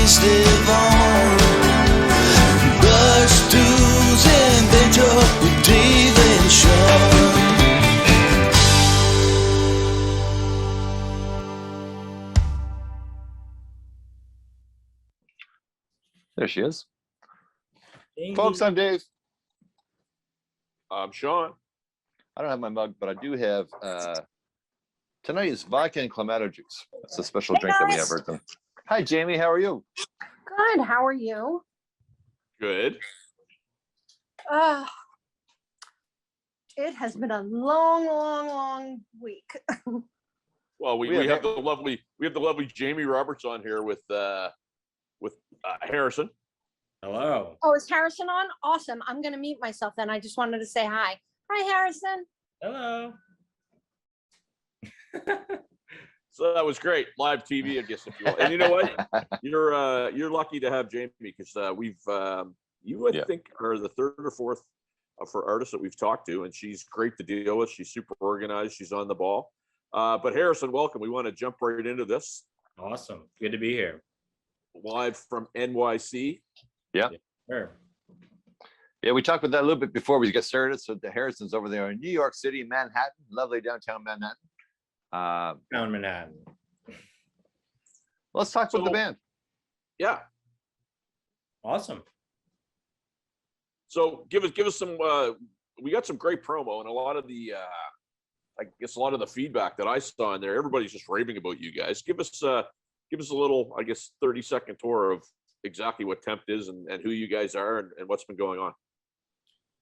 memories live on. Barstools and Bandtalk with Dave and Sean. There she is. Dang. Folks, I'm Dave. I'm Sean. I don't have my mug, but I do have tonight is vodka and clamato juice. That's a special drink that we have. Heard them. Hi, Jamie. How are you? Good. How are you? Good. It has been a long week. Well, we have the lovely Jamie Roberts on here with Harrison. Hello. Oh, is Harrison on? Awesome. I'm going to mute myself then. I just wanted to say hi. Hi, Harrison. Hello. So that was great. Live TV, I guess, if you will. And you know what? You're lucky to have Jamie because I think are the third or fourth for artists that we've talked to, and she's great to deal with. She's super organized. She's on the ball. But Harrison, welcome. We want to jump right into this. Awesome. Good to be here. Live from NYC. Yeah. Sure. Yeah, we talked about that a little bit before we get started. So the Harrison's over there in New York City, Manhattan, lovely downtown Manhattan. Down Manhattan. Let's talk about the band. Yeah. Awesome. So give us some. We got some great promo, and a lot of the, I guess, a lot of the feedback that I saw in there. Everybody's just raving about you guys. Give us a little, I guess, 30-second tour of exactly what Tempt is and who you guys are and what's been going on.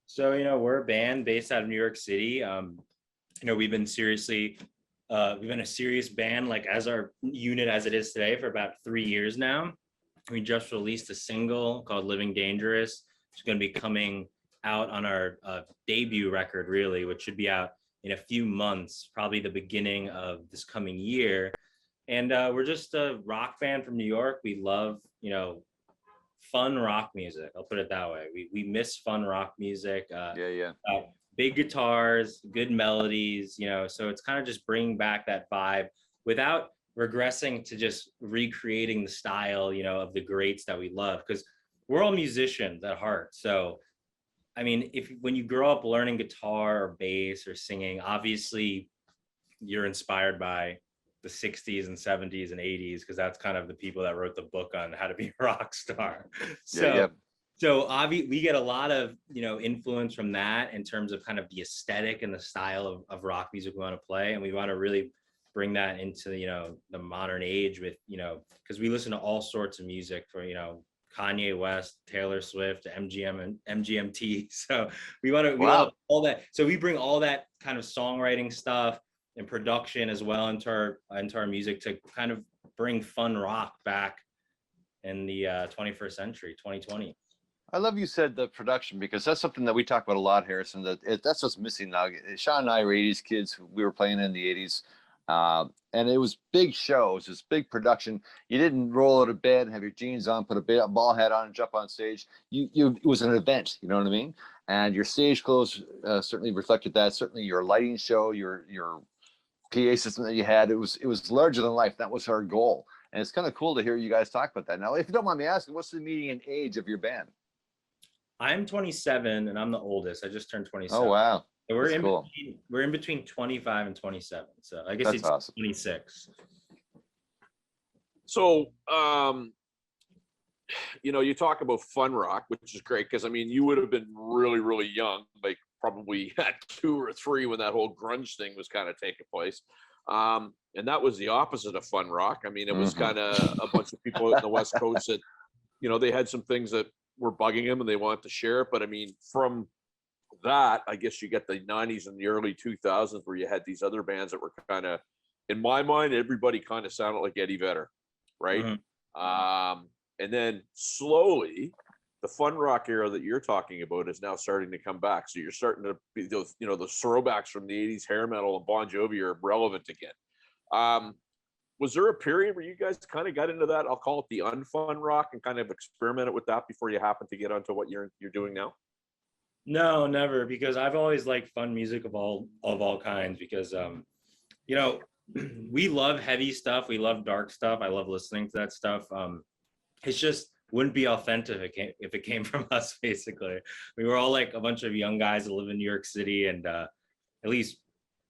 So we're a band based out of New York City. We've been a serious band, like as our unit as it is today, for about 3 years now. We just released a single called Living Dangerous. It's going to be coming out on our debut record, really, which should be out in a few months, probably the beginning of this coming year. And we're just a rock band from New York. We love, fun rock music. I'll put it that way. We miss fun rock music. Big guitars, good melodies, so it's kind of just bringing back that vibe without regressing to just recreating the style, of the greats that we love, because we're all musicians at heart. So, I mean, when you grow up learning guitar or bass or singing, obviously you're inspired by the 60s and 70s and 80s, because that's kind of the people that wrote the book on how to be a rock star. So obviously we get a lot of, influence from that in terms of kind of the aesthetic and the style of rock music we want to play. And we want to really bring that into, the modern age with, because we listen to all sorts of music for, Kanye West, Taylor Swift, MGM and MGMT. So we want all that. So we bring all that kind of songwriting stuff and production as well into our music to kind of bring fun rock back in the 21st century, 2020. I love you said the production, because that's something that we talk about a lot, Harrison. That's what's missing now. Sean and I were 80s kids. We were playing in the 80s. And it was big shows, it was big production. You didn't roll out of bed and have your jeans on, put a ball hat on and jump on stage. It was an event, you know what I mean? And your stage clothes certainly reflected that. Certainly your lighting show, your PA system that you had, it was larger than life. That was our goal. And it's kind of cool to hear you guys talk about that. Now, if you don't mind me asking, what's the median age of your band? I'm 27 and I'm the oldest. I just turned 27. Oh, wow. So we're in between 25 and 27. So I guess That's it's awesome. 26. So, you talk about fun rock, which is great because, I mean, you would have been really, really young, like probably at 2 or 3 when that whole grunge thing was kind of taking place. And that was the opposite of fun rock. I mean, it was kind of a bunch of people out in the West Coast that, they had some things that were bugging them and they wanted to share it. But I mean, from that, I guess you get the 90s and the early 2000s where you had these other bands that were kind of, in my mind, everybody kind of sounded like Eddie Vedder, right? Mm-hmm. And then slowly, the fun rock era that you're talking about is now starting to come back. So you're starting to be those, the throwbacks from the 80s hair metal and Bon Jovi are relevant again. Was there a period where you guys kind of got into that? I'll call it the unfun rock and kind of experimented with that before you happened to get onto what you're doing now? No, never, because I've always liked fun music of all kinds, because we love heavy stuff, we love dark stuff, I love listening to that stuff. it's just wouldn't be authentic if it came from us. Basically, we were all like a bunch of young guys that live in New York City, and at least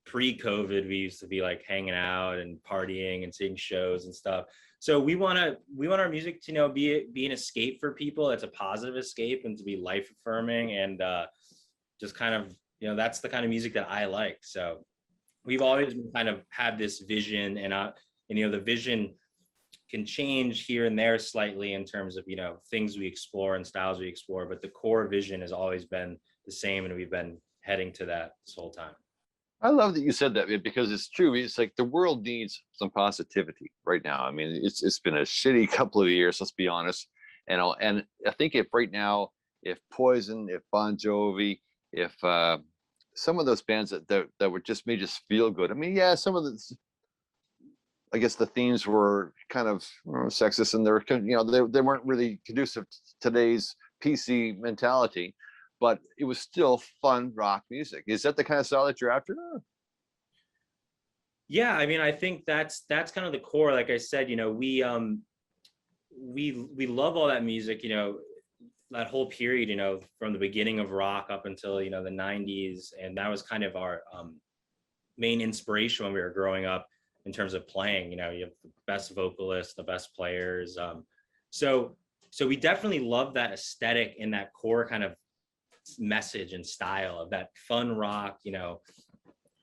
pre-COVID, we used to be like hanging out and partying and seeing shows and stuff. So we want our music to, you know, be an escape for people. It's a positive escape and to be life affirming, and just kind of, you know, that's the kind of music that I like. So we've always kind of had this vision, and you know, the vision can change here and there slightly in terms of, you know, things we explore and styles we explore, but the core vision has always been the same, and we've been heading to that this whole time. I love that you said that, because it's true. It's like the world needs some positivity right now. I mean, it's been a shitty couple of years, let's be honest. And I think if right now, if Poison, if Bon Jovi, if some of those bands that were just made us feel good. I mean, yeah, some of the, I guess the themes were kind of sexist, and they're, you know, they weren't really conducive to today's PC mentality, but it was still fun rock music. Is that the kind of style that you're after? Yeah, I mean, I think that's kind of the core. Like I said, you know, we love all that music, you know, that whole period, you know, from the beginning of rock up until, you know, the 90s. And that was kind of our main inspiration when we were growing up in terms of playing. You know, you have the best vocalists, the best players. So we definitely love that aesthetic and that core kind of message and style of that fun rock, you know,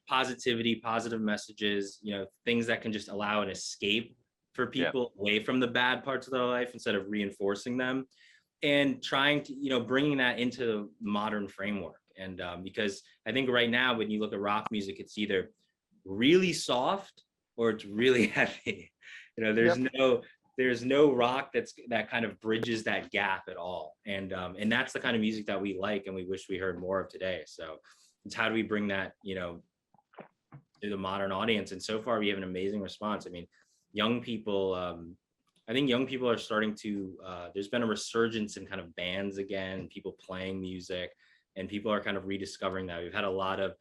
positivity, positive messages, you know, things that can just allow an escape for people away from the bad parts of their life instead of reinforcing them, and trying to, you know, bringing that into the modern framework. And because I think right now, when you look at rock music, it's either really soft or it's really heavy. You know, there's no rock that kind of bridges that gap at all. And that's the kind of music that we like and we wish we heard more of today. So it's how do we bring that, you know, to the modern audience? And so far we have an amazing response. I mean, young people, I think young people are starting to, there's been a resurgence in kind of bands again, people playing music, and people are kind of rediscovering that. We've had a lot of,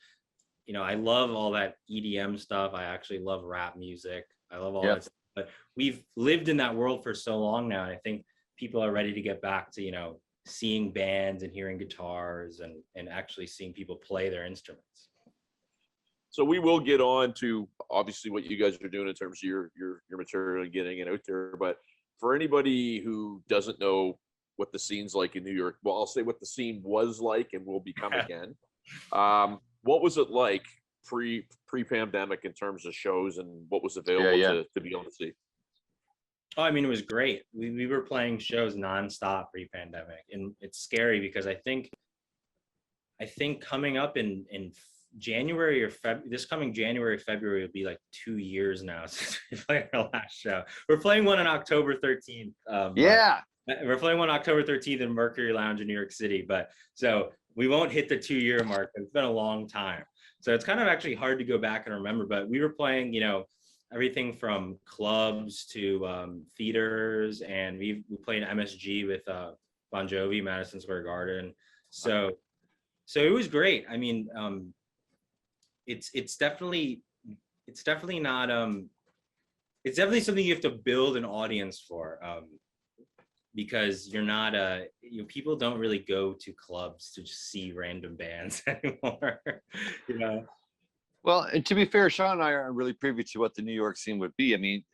you know, I love all that EDM stuff. I actually love rap music. I love all that stuff. But we've lived in that world for so long now. And I think people are ready to get back to, you know, seeing bands and hearing guitars and actually seeing people play their instruments. So we will get on to obviously what you guys are doing in terms of your material and getting it out there. But for anybody who doesn't know what the scene's like in New York, well, I'll say what the scene was like and will become again. What was it like pre-pandemic in terms of shows, and what was available to be able to see? Oh, I mean, it was great. We were playing shows nonstop pre-pandemic, and it's scary because I think coming up in January or this coming January, February will be like 2 years now since we played our last show. We're playing one on October 13th. We're playing one October 13th in Mercury Lounge in New York City, but so we won't hit the 2-year mark. It's been a long time. So it's kind of actually hard to go back and remember, but we were playing, you know, everything from clubs to theaters, and we played MSG with Bon Jovi, Madison Square Garden. So it was great. I mean, it's definitely not it's definitely something you have to build an audience for, because you're not you know, people don't really go to clubs to just see random bands anymore. You know. Well, and to be fair, Sean and I aren't really privy to what the New York scene would be. I mean,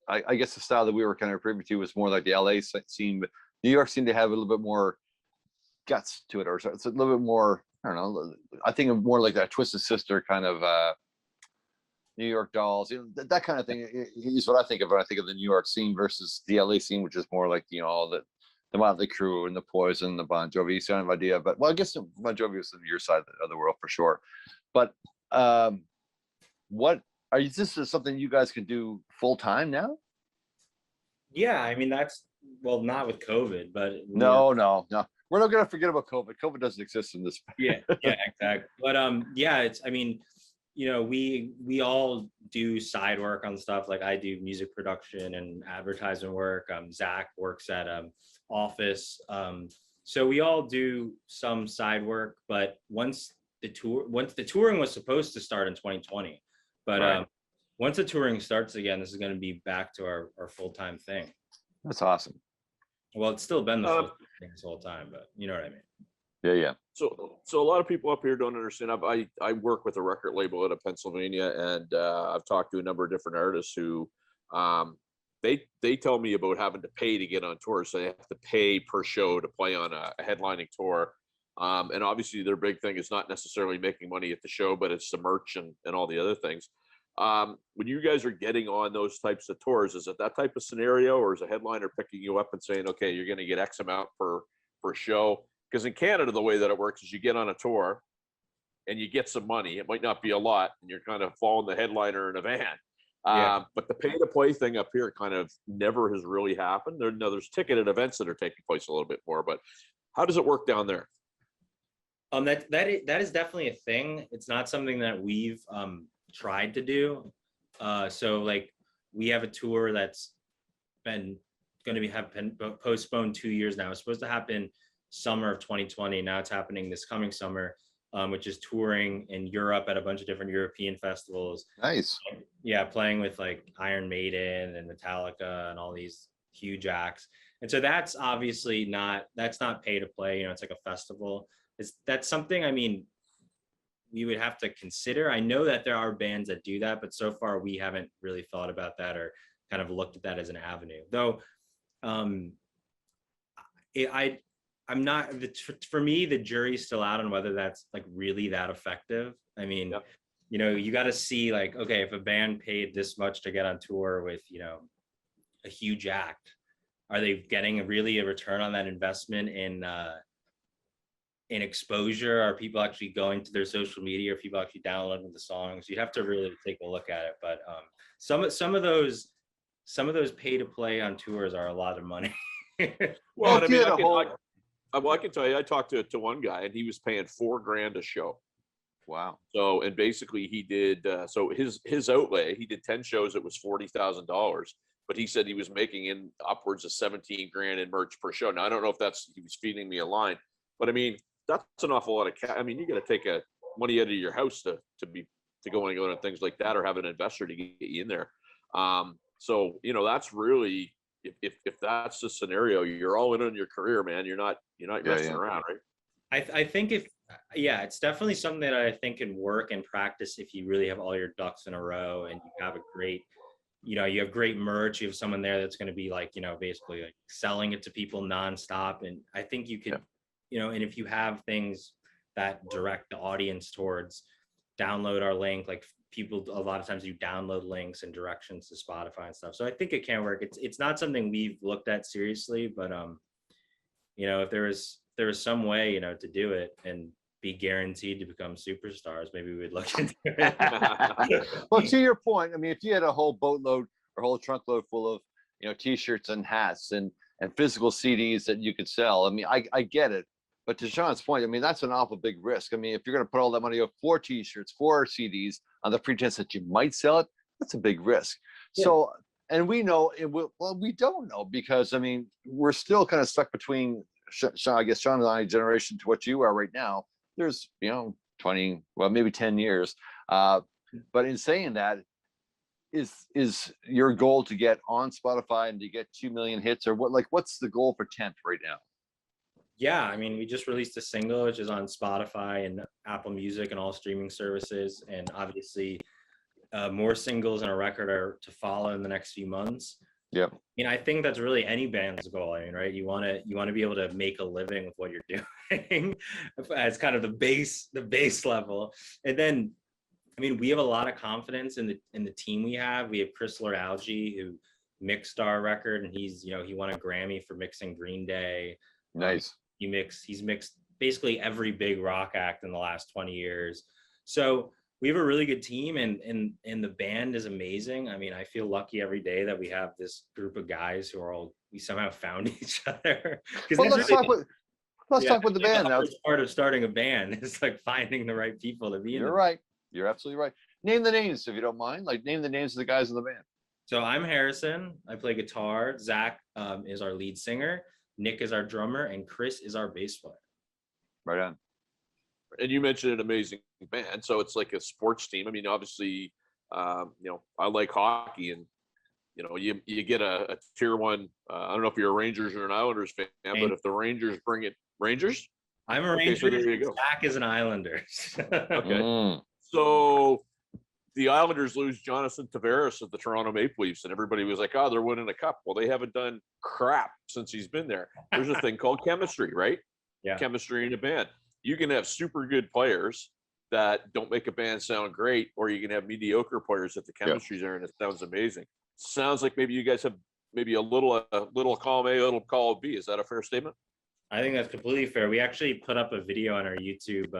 I guess the style that we were kind of privy to was more like the LA scene, but New York seemed to have a little bit more guts to it, or it's a little bit more, I don't know, I think of more like that Twisted Sister kind of New York Dolls, you know, that kind of thing is what I think of when I think of the New York scene versus the LA scene, which is more like, you know, all the Motley Crue and the Poison, the Bon Jovi kind of idea. But well, I guess Bon Jovi was on your side of the world for sure. But this is something you guys can do full time now? Yeah, I mean, that's, well, not with COVID, but no. We're not gonna forget about COVID. COVID doesn't exist in this. Yeah, exactly. But yeah, it's, I mean, you know, we all do side work on stuff. Like I do music production and advertisement work. Zach works at office. So we all do some side work, but once the touring was supposed to start in 2020, but right. Once the touring starts again, this is going to be back to our full-time thing. That's awesome. Well, it's still been the Uh, full thing this whole time, but you know what I mean. Yeah. So a lot of people up here don't understand. I work with a record label out of Pennsylvania, and I've talked to a number of different artists who, they tell me about having to pay to get on tours. So they have to pay per show to play on a headlining tour. And obviously their big thing is not necessarily making money at the show, but it's the merch and all the other things. When you guys are getting on those types of tours, is it that type of scenario, or is a headliner picking you up and saying, okay, you're going to get X amount per show? Because in Canada, the way that it works is you get on a tour and you get some money. It might not be a lot, and you're kind of following the headliner in a van. Yeah. But the pay to play thing up here kind of never has really happened. There's ticketed events that are taking place a little bit more, but how does it work down there? That is definitely a thing. It's not something that we've tried to do. So like we have a tour that's been going to have been postponed 2 years now. It's supposed to happen summer of 2020. Now it's happening this coming summer, which is touring in Europe at a bunch of different European festivals. Nice. Yeah, playing with like Iron Maiden and Metallica and all these huge acts. And so that's obviously that's not pay to play. You know, it's like a festival. That's something, I mean, we would have to consider. I know that there are bands that do that, but so far we haven't really thought about that or kind of looked at that as an avenue. Though, I'm not, for me, the jury's still out on whether that's like really that effective. I mean, Yep. you know, you got to see like, okay, if a band paid this much to get on tour with, you know, a huge act, are they getting really a return on that investment in exposure? Are people actually going to their social media? Are people actually downloading the songs? You'd have to really take a look at it. But some of those pay to play on tours are a lot of money. Well, Well, I if mean, you had a whole- I can tell you, I talked to one guy, and he was paying $4,000 a show. Wow. So, and basically he did, so his outlay, he did 10 shows. It was $40,000, but he said he was making in upwards of 17 grand in merch per show. Now, I don't know if he was feeding me a line, but I mean, that's an awful lot of cash. I mean, you got to take money out of your house to go and go to things like that, or have an investor to get you in there. So, you know, that's really, if that's the scenario, you're all in on your career, man. You're not messing around, right? I think it's definitely something that I think can work and practice if you really have all your ducks in a row and you have you have great merch. You have someone there that's going to be like, you know, basically like selling it to people nonstop. And I think you could, you know, and if you have things that direct the audience towards download our link, like people a lot of times you download links and directions to Spotify and stuff. So I think it can work. It's not something we've looked at seriously, but you know, if there was some way, you know, to do it and be guaranteed to become superstars, maybe we'd look into it. Well, to your point, I mean, if you had a whole boatload or whole trunkload full of, you know, t-shirts and hats and physical CDs that you could sell, I mean, I get it. But to Sean's point, I mean, that's an awful big risk. I mean, if you're going to put all that money up for t-shirts, for CDs on the pretense that you might sell it, that's a big risk. Yeah. So, and we know it will, well, we don't know, because I mean, we're still kind of stuck between Sean, I guess Sean and I generation to what you are right now. There's, you know, 20, well, maybe 10 years. But in saying that, is your goal to get on Spotify and to get 2 million hits, or what's the goal for Tempt right now? Yeah, I mean, we just released a single, which is on Spotify and Apple Music and all streaming services. And obviously more singles and a record are to follow in the next few months. Yeah. I mean, I think that's really any band's goal. I mean, right? You want to be able to make a living with what you're doing as kind of the base level. And then, I mean, we have a lot of confidence in the team we have. We have Chris Lord-alge, who mixed our record, and he's, you know, he won a Grammy for mixing Green Day. Nice. He's mixed basically every big rock act in the last 20 years. So we have a really good team, and the band is amazing. I mean, I feel lucky every day that we have this group of guys who are we somehow found each other. Well, let's talk with the band now. Part of starting a band is like finding the right people to be in. You're right. You're absolutely right. Name the names if you don't mind. Like, name the names of the guys in the band. So I'm Harrison. I play guitar. Zach is our lead singer. Nick is our drummer, and Chris is our bass player. Right on. And you mentioned an amazing band, so it's like a sports team. I mean, obviously, you know, I like hockey, and you get a tier one. I don't know if you're a Rangers or an Islanders fan, but if the Rangers bring it, Rangers. I'm a Okay, Ranger. so there you go. Zach is an Islander. Okay. So the Islanders lose Jonathan Tavares of the Toronto Maple Leafs, and everybody was like, oh, they're winning a cup. Well, they haven't done crap since he's been there. There's a thing called chemistry, right? Yeah. Chemistry in a band. You can have super good players that don't make a band sound great, or you can have mediocre players that the chemistry's there and it sounds amazing. Sounds like maybe you guys have maybe a little column A, a little column B. Is that a fair statement? I think that's completely fair. We actually put up a video on our YouTube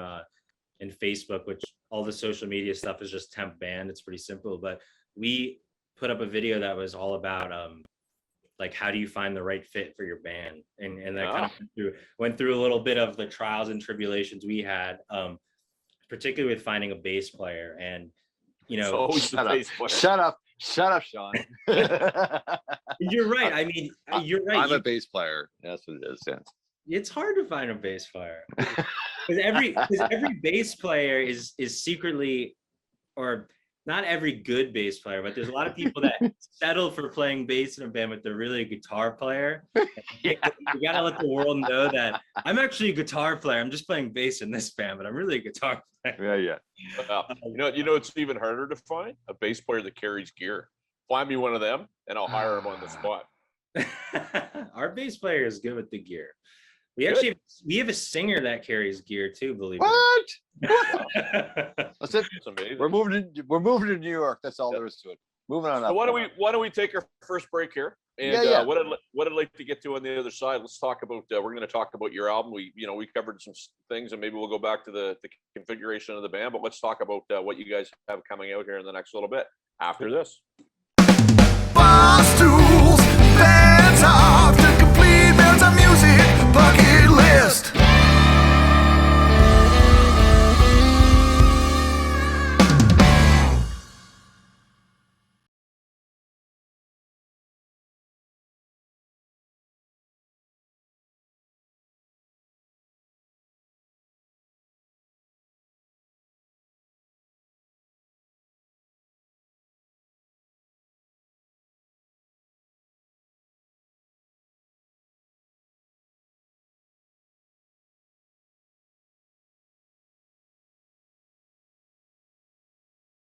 and Facebook, which all the social media stuff is just Tempt Band. It's pretty simple, but we put up a video that was all about like how do you find the right fit for your band, and that kind of went through a little bit of the trials and tribulations we had, particularly with finding a bass player. And shut up, Sean. You're right. I mean, you're right. I'm a bass player. That's what it is. Yeah. It's hard to find a bass player because every bass player is secretly, or not every good bass player, but there's a lot of people that settle for playing bass in a band, but they're really a guitar player. You gotta let the world know that I'm actually a guitar player. I'm just playing bass in this band, but I'm really a guitar player. Yeah. It's even harder to find a bass player that carries gear. Find me one of them, and I'll hire him on the spot. Our bass player is good with the gear. We have a singer that carries gear too, believe it. What? That's it. It's amazing. We're moving to New York. That's all there is to it. Moving on. So why don't we take our first break here? And what I'd like to get to on the other side, let's talk about. We're going to talk about your album. We covered some things, and maybe we'll go back to the configuration of the band. But let's talk about what you guys have coming out here in the next little bit after this. Barstools